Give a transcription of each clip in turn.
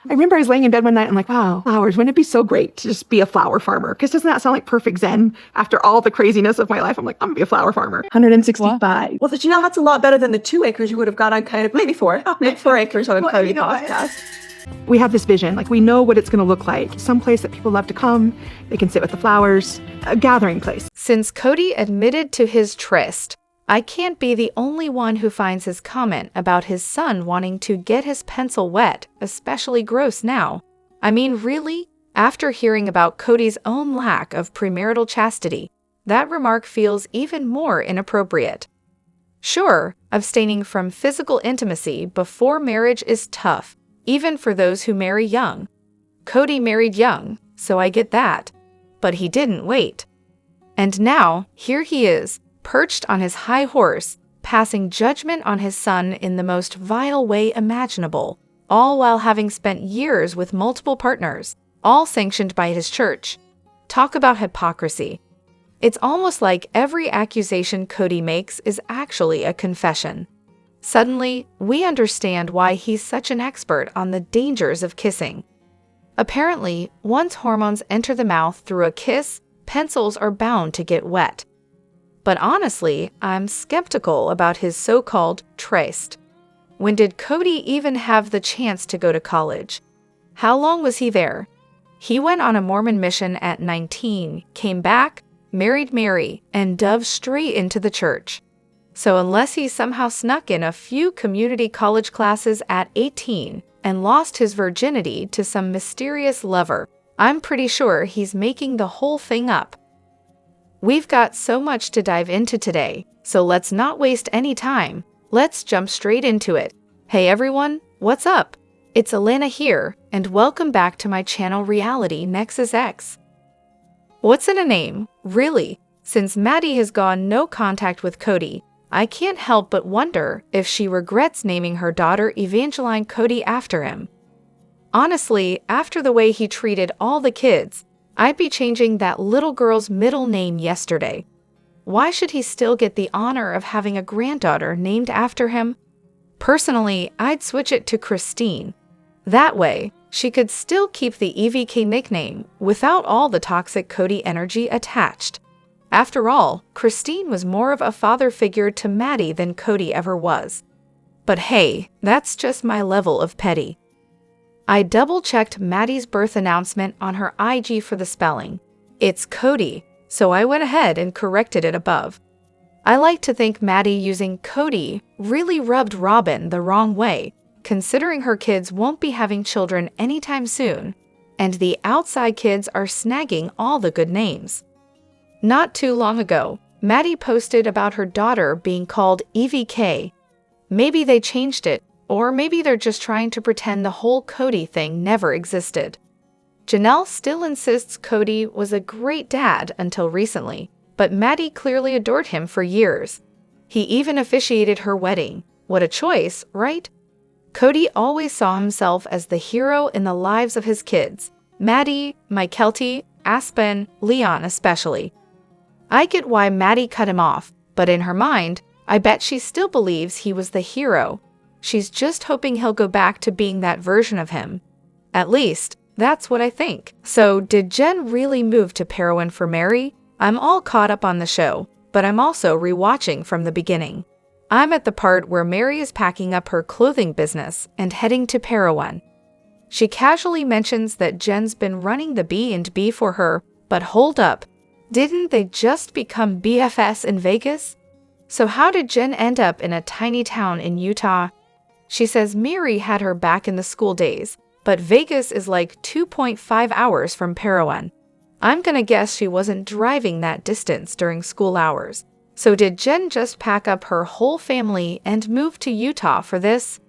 I remember I was laying in bed one night, I'm like, wow, flowers, wouldn't it be so great to just be a flower farmer? Because doesn't that sound like perfect zen? After all the craziness of my life, I'm like, I'm gonna be a flower farmer. 165. Wow. Well, Janelle, that's a lot better than the 2 acres you would have got on kind of, maybe 4. Maybe 4 acres on a Kody podcast. We have this vision, like we know what it's going to look like. Some place that people love to come, they can sit with the flowers, a gathering place. Since Kody admitted to his tryst, I can't be the only one who finds his comment about his son wanting to get his pencil wet especially gross now. I mean, really? After hearing about Kody's own lack of premarital chastity, that remark feels even more inappropriate. Sure, abstaining from physical intimacy before marriage is tough, even for those who marry young. Kody married young, so I get that. But he didn't wait. And now, here he is, perched on his high horse, passing judgment on his son in the most vile way imaginable, all while having spent years with multiple partners, all sanctioned by his church. Talk about hypocrisy. It's almost like every accusation Kody makes is actually a confession. Suddenly, we understand why he's such an expert on the dangers of kissing. Apparently, once hormones enter the mouth through a kiss, pencils are bound to get wet. But honestly, I'm skeptical about his so-called tryst. When did Kody even have the chance to go to college? How long was he there? He went on a Mormon mission at 19, came back, married Meri, and dove straight into the church. So unless he somehow snuck in a few community college classes at 18 and lost his virginity to some mysterious lover, I'm pretty sure he's making the whole thing up. We've got so much to dive into today, so let's not waste any time. Let's jump straight into it. Hey everyone, what's up? It's Elena here, and welcome back to my channel Reality Nexus X. What's in a name, really? Since Maddie has gone no contact with Kody, I can't help but wonder if she regrets naming her daughter Evangeline Kody after him. Honestly, after the way he treated all the kids, I'd be changing that little girl's middle name yesterday. Why should he still get the honor of having a granddaughter named after him? Personally, I'd switch it to Christine. That way, she could still keep the EVK nickname without all the toxic Kody energy attached. After all, Christine was more of a father figure to Maddie than Kody ever was. But hey, that's just my level of petty. I double-checked Maddie's birth announcement on her IG for the spelling. It's Kody, so I went ahead and corrected it above. I like to think Maddie using Kody really rubbed Robyn the wrong way, considering her kids won't be having children anytime soon, and the outside kids are snagging all the good names. Not too long ago, Maddie posted about her daughter being called EVK. Maybe they changed it, or maybe they're just trying to pretend the whole Kody thing never existed. Janelle still insists Kody was a great dad until recently, but Maddie clearly adored him for years. He even officiated her wedding. What a choice, right? Kody always saw himself as the hero in the lives of his kids. Maddie, Mykelti, Aspen, Leon especially. I get why Maddie cut him off, but in her mind, I bet she still believes he was the hero. She's just hoping he'll go back to being that version of him. At least, that's what I think. So, did Jen really move to Parowan for Meri? I'm all caught up on the show, but I'm also rewatching from the beginning. I'm at the part where Meri is packing up her clothing business and heading to Parowan. She casually mentions that Jen's been running the B&B for her, but hold up. Didn't they just become BFS in Vegas? So how did Jen end up in a tiny town in Utah? She says Meri had her back in the school days, but Vegas is like 2.5 hours from Parowan. I'm gonna guess she wasn't driving that distance during school hours. So did Jen just pack up her whole family and move to Utah for this?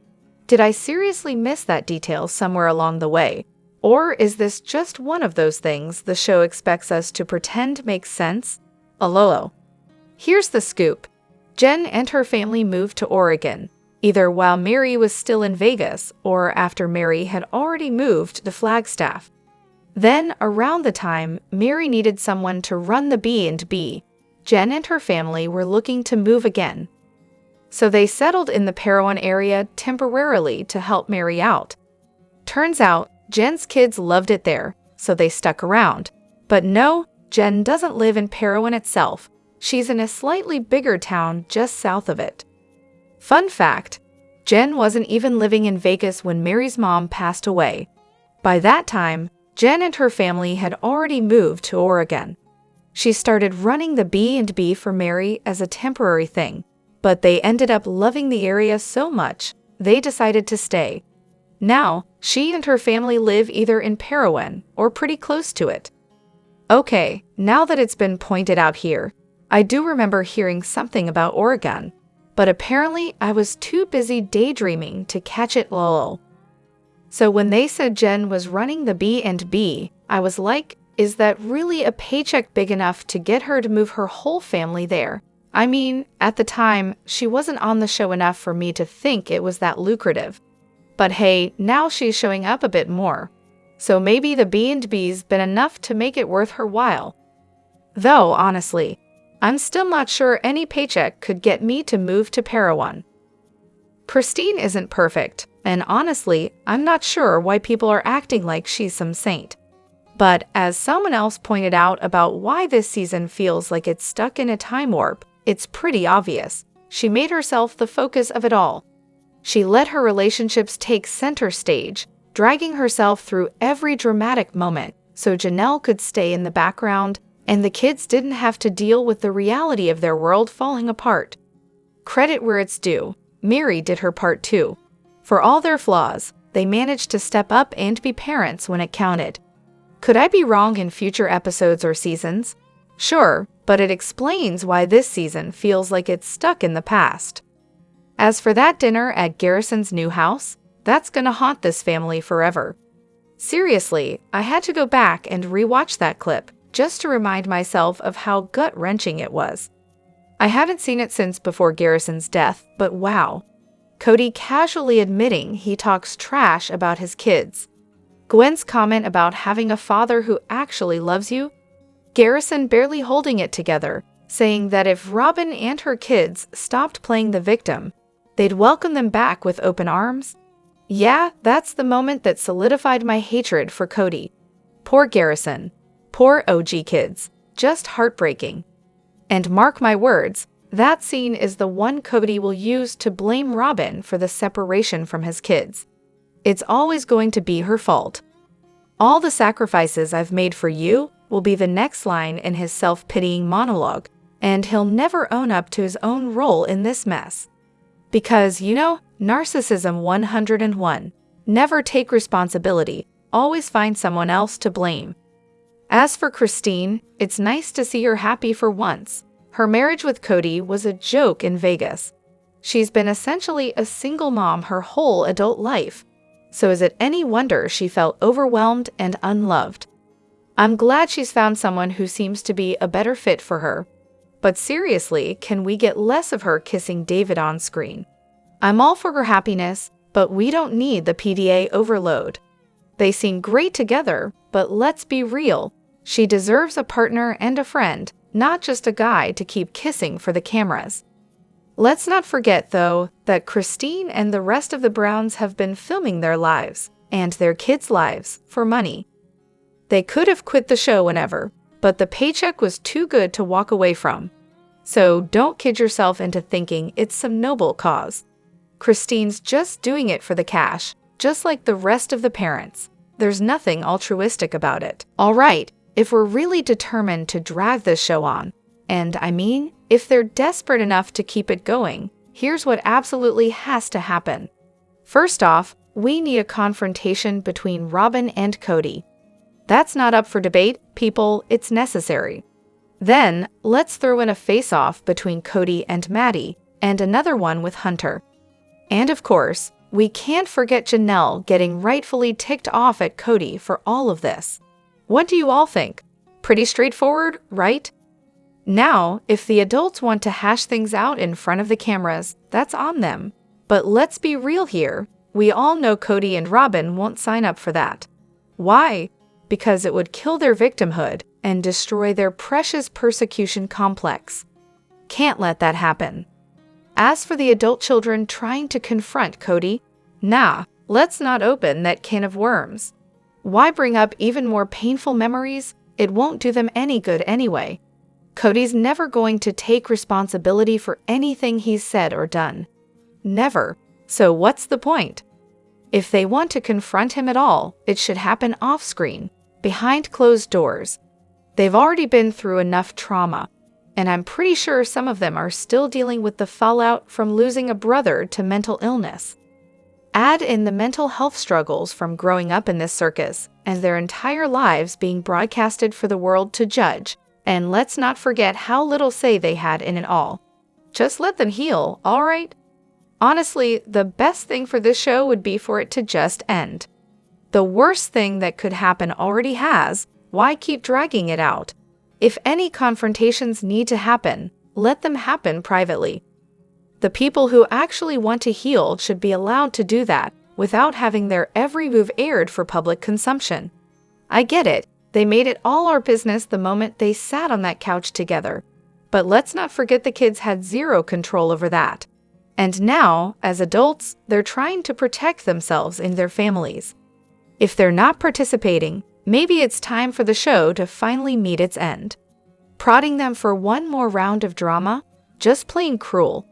Did I seriously miss that detail somewhere along the way? Or is this just one of those things the show expects us to pretend makes sense? Alolo. Here's the scoop. Jen and her family moved to Oregon, either while Meri was still in Vegas or after Meri had already moved to Flagstaff. Then, around the time Meri needed someone to run the B&B, Jen and her family were looking to move again. So they settled in the Parowan area temporarily to help Meri out. Turns out, Jen's kids loved it there, so they stuck around. But no, Jen doesn't live in Parowan itself. She's in a slightly bigger town just south of it. Fun fact, Jen wasn't even living in Vegas when Meri's mom passed away. By that time, Jen and her family had already moved to Oregon. She started running the B&B for Meri as a temporary thing, but they ended up loving the area so much, they decided to stay. Now, she and her family live either in Parowan or pretty close to it. Okay, now that it's been pointed out here, I do remember hearing something about Oregon, but apparently I was too busy daydreaming to catch it lol. So when they said Jen was running the B&B, I was like, is that really a paycheck big enough to get her to move her whole family there? I mean, at the time, she wasn't on the show enough for me to think it was that lucrative. But hey, now she's showing up a bit more. So maybe the B&B's been enough to make it worth her while. Though, honestly, I'm still not sure any paycheck could get me to move to Parowan. Christine isn't perfect, and honestly, I'm not sure why people are acting like she's some saint. But as someone else pointed out about why this season feels like it's stuck in a time warp, it's pretty obvious. She made herself the focus of it all. She let her relationships take center stage, dragging herself through every dramatic moment so Janelle could stay in the background and the kids didn't have to deal with the reality of their world falling apart. Credit where it's due, Meri did her part too. For all their flaws, they managed to step up and be parents when it counted. Could I be wrong in future episodes or seasons? Sure, but it explains why this season feels like it's stuck in the past. As for that dinner at Garrison's new house, that's gonna haunt this family forever. Seriously, I had to go back and rewatch that clip just to remind myself of how gut-wrenching it was. I haven't seen it since before Garrison's death, but wow. Kody casually admitting he talks trash about his kids. Gwen's comment about having a father who actually loves you. Garrison barely holding it together, saying that if Robyn and her kids stopped playing the victim, they'd welcome them back with open arms. Yeah, that's the moment that solidified my hatred for Kody. Poor Garrison. Poor OG kids. Just heartbreaking. And mark my words, that scene is the one Kody will use to blame Robyn for the separation from his kids. It's always going to be her fault. All the sacrifices I've made for you will be the next line in his self-pitying monologue, and he'll never own up to his own role in this mess. Because, narcissism 101. Never take responsibility, always find someone else to blame. As for Christine, it's nice to see her happy for once. Her marriage with Kody was a joke in Vegas. She's been essentially a single mom her whole adult life. So is it any wonder she felt overwhelmed and unloved? I'm glad she's found someone who seems to be a better fit for her. But seriously, can we get less of her kissing David on screen? I'm all for her happiness, but we don't need the PDA overload. They seem great together, but let's be real. She deserves a partner and a friend, not just a guy to keep kissing for the cameras. Let's not forget, though, that Christine and the rest of the Browns have been filming their lives, and their kids' lives, for money. They could have quit the show whenever, but the paycheck was too good to walk away from. So don't kid yourself into thinking it's some noble cause. Christine's just doing it for the cash, just like the rest of the parents. There's nothing altruistic about it. All right, if we're really determined to drag this show on, and I mean, if they're desperate enough to keep it going, here's what absolutely has to happen. First off, we need a confrontation between Robyn and Kody. That's not up for debate, people, it's necessary. Then, let's throw in a face-off between Kody and Maddie, and another one with Hunter. And of course, we can't forget Janelle getting rightfully ticked off at Kody for all of this. What do you all think? Pretty straightforward, right? Now, if the adults want to hash things out in front of the cameras, that's on them. But let's be real here. We all know Kody and Robyn won't sign up for that. Why? Because it would kill their victimhood and destroy their precious persecution complex. Can't let that happen. As for the adult children trying to confront Kody, nah, let's not open that can of worms. Why bring up even more painful memories? It won't do them any good anyway. Kody's never going to take responsibility for anything he's said or done. Never. So what's the point? If they want to confront him at all, it should happen off-screen, behind closed doors. They've already been through enough trauma, and I'm pretty sure some of them are still dealing with the fallout from losing a brother to mental illness. Add in the mental health struggles from growing up in this circus and their entire lives being broadcasted for the world to judge, and let's not forget how little say they had in it all. Just let them heal, all right? Honestly, the best thing for this show would be for it to just end. The worst thing that could happen already has. Why keep dragging it out? If any confrontations need to happen, let them happen privately. The people who actually want to heal should be allowed to do that without having their every move aired for public consumption. I get it, they made it all our business the moment they sat on that couch together. But let's not forget the kids had zero control over that. And now, as adults, they're trying to protect themselves and their families. If they're not participating, maybe it's time for the show to finally meet its end. Prodding them for one more round of drama? Just plain cruel.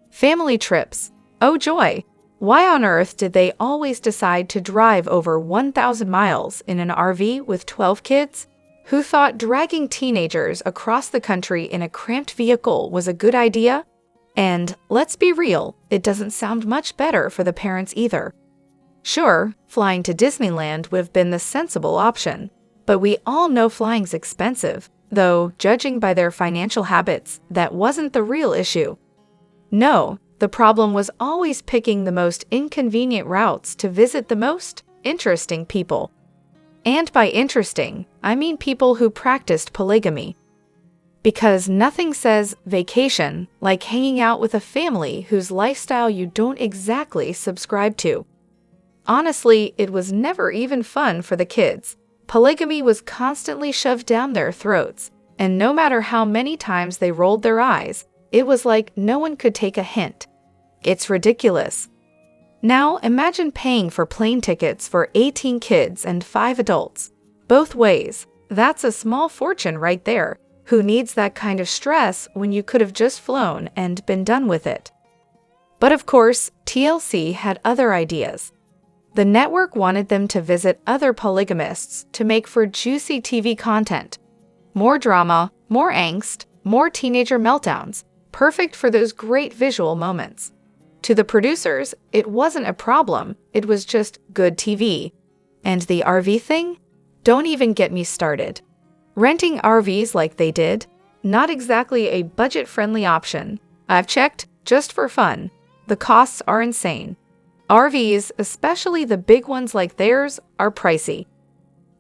Family trips. Oh joy! Why on earth did they always decide to drive over 1,000 miles in an RV with 12 kids? Who thought dragging teenagers across the country in a cramped vehicle was a good idea? And, let's be real, it doesn't sound much better for the parents either. Sure, flying to Disneyland would have been the sensible option, but we all know flying's expensive, though, judging by their financial habits, that wasn't the real issue. No, the problem was always picking the most inconvenient routes to visit the most interesting people. And by interesting, I mean people who practiced polygamy. Because nothing says vacation like hanging out with a family whose lifestyle you don't exactly subscribe to. Honestly, it was never even fun for the kids. Polygamy was constantly shoved down their throats, and no matter how many times they rolled their eyes, it was like no one could take a hint. It's ridiculous. Now imagine paying for plane tickets for 18 kids and 5 adults. Both ways. That's a small fortune right there. Who needs that kind of stress when you could have just flown and been done with it? But of course, TLC had other ideas. The network wanted them to visit other polygamists to make for juicy TV content. More drama, more angst, more teenager meltdowns, perfect for those great visual moments. To the producers, it wasn't a problem, it was just good TV. And the RV thing? Don't even get me started. Renting RVs like they did, not exactly a budget-friendly option. I've checked, just for fun. The costs are insane. RVs, especially the big ones like theirs, are pricey.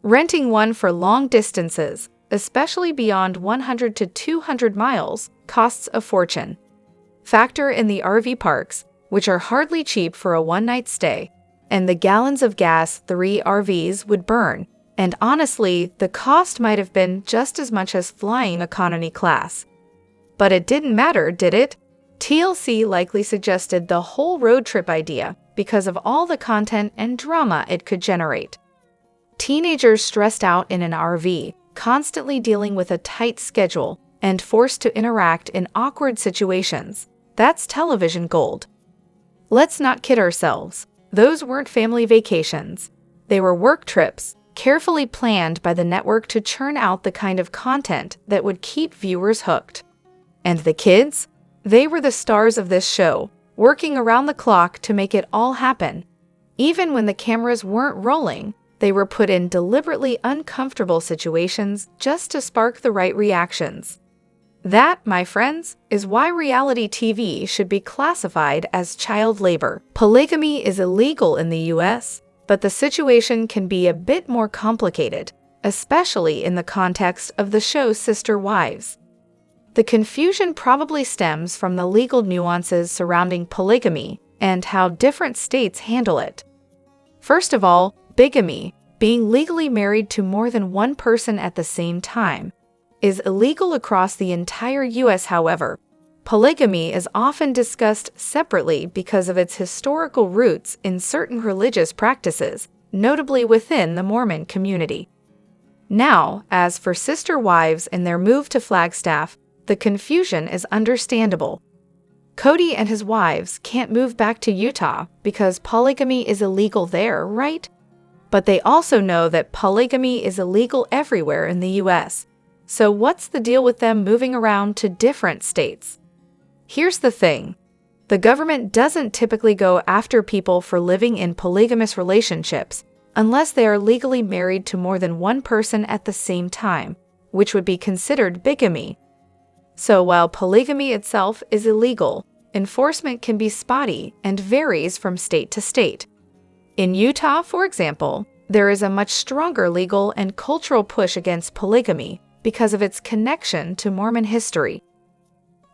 Renting one for long distances, especially beyond 100 to 200 miles, costs a fortune. Factor in the RV parks, which are hardly cheap for a one-night stay, and the gallons of gas 3 RVs would burn. And honestly, the cost might have been just as much as flying economy class. But it didn't matter, did it? TLC likely suggested the whole road trip idea because of all the content and drama it could generate. Teenagers stressed out in an RV, constantly dealing with a tight schedule and forced to interact in awkward situations. That's television gold. Let's not kid ourselves. Those weren't family vacations. They were work trips, carefully planned by the network to churn out the kind of content that would keep viewers hooked. And the kids? They were the stars of this show, working around the clock to make it all happen. Even when the cameras weren't rolling, they were put in deliberately uncomfortable situations just to spark the right reactions. That, my friends, is why reality TV should be classified as child labor. Polygamy is illegal in the US, but the situation can be a bit more complicated, especially in the context of the show's sister wives. The confusion probably stems from the legal nuances surrounding polygamy and how different states handle it. First of all, bigamy, being legally married to more than one person at the same time, is illegal across the entire US. However, polygamy is often discussed separately because of its historical roots in certain religious practices, notably within the Mormon community. Now, as for sister wives and their move to Flagstaff, the confusion is understandable. Kody and his wives can't move back to Utah because polygamy is illegal there, right? But they also know that polygamy is illegal everywhere in the US. So what's the deal with them moving around to different states? Here's the thing. The government doesn't typically go after people for living in polygamous relationships unless they are legally married to more than one person at the same time, which would be considered bigamy. So while polygamy itself is illegal, enforcement can be spotty and varies from state to state. In Utah, for example, there is a much stronger legal and cultural push against polygamy because of its connection to Mormon history.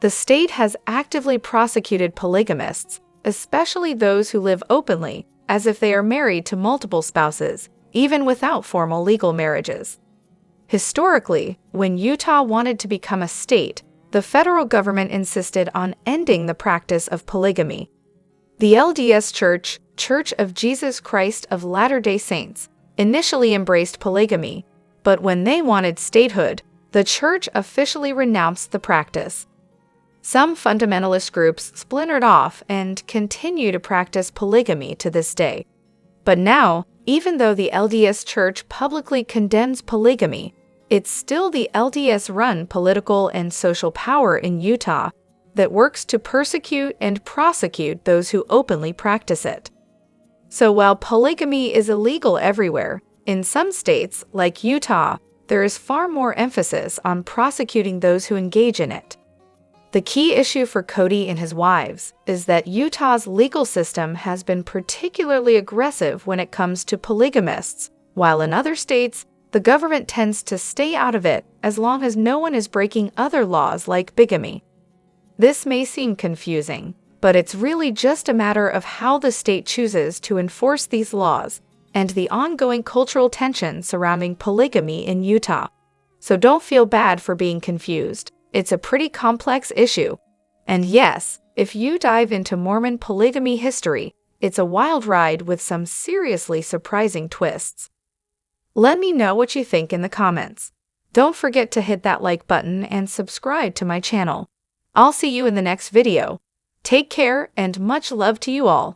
The state has actively prosecuted polygamists, especially those who live openly, as if they are married to multiple spouses, even without formal legal marriages. Historically, when Utah wanted to become a state, the federal government insisted on ending the practice of polygamy. The LDS Church, Church of Jesus Christ of Latter-day Saints, initially embraced polygamy, but when they wanted statehood, the church officially renounced the practice. Some fundamentalist groups splintered off and continue to practice polygamy to this day. But now, even though the LDS Church publicly condemns polygamy, it's still the LDS-run political and social power in Utah that works to persecute and prosecute those who openly practice it. So while polygamy is illegal everywhere, in some states, like Utah, there is far more emphasis on prosecuting those who engage in it. The key issue for Kody and his wives is that Utah's legal system has been particularly aggressive when it comes to polygamists, while in other states, the government tends to stay out of it as long as no one is breaking other laws like bigamy. This may seem confusing, but it's really just a matter of how the state chooses to enforce these laws and the ongoing cultural tension surrounding polygamy in Utah. So don't feel bad for being confused. It's a pretty complex issue. And yes, if you dive into Mormon polygamy history, it's a wild ride with some seriously surprising twists. Let me know what you think in the comments. Don't forget to hit that like button and subscribe to my channel. I'll see you in the next video. Take care and much love to you all.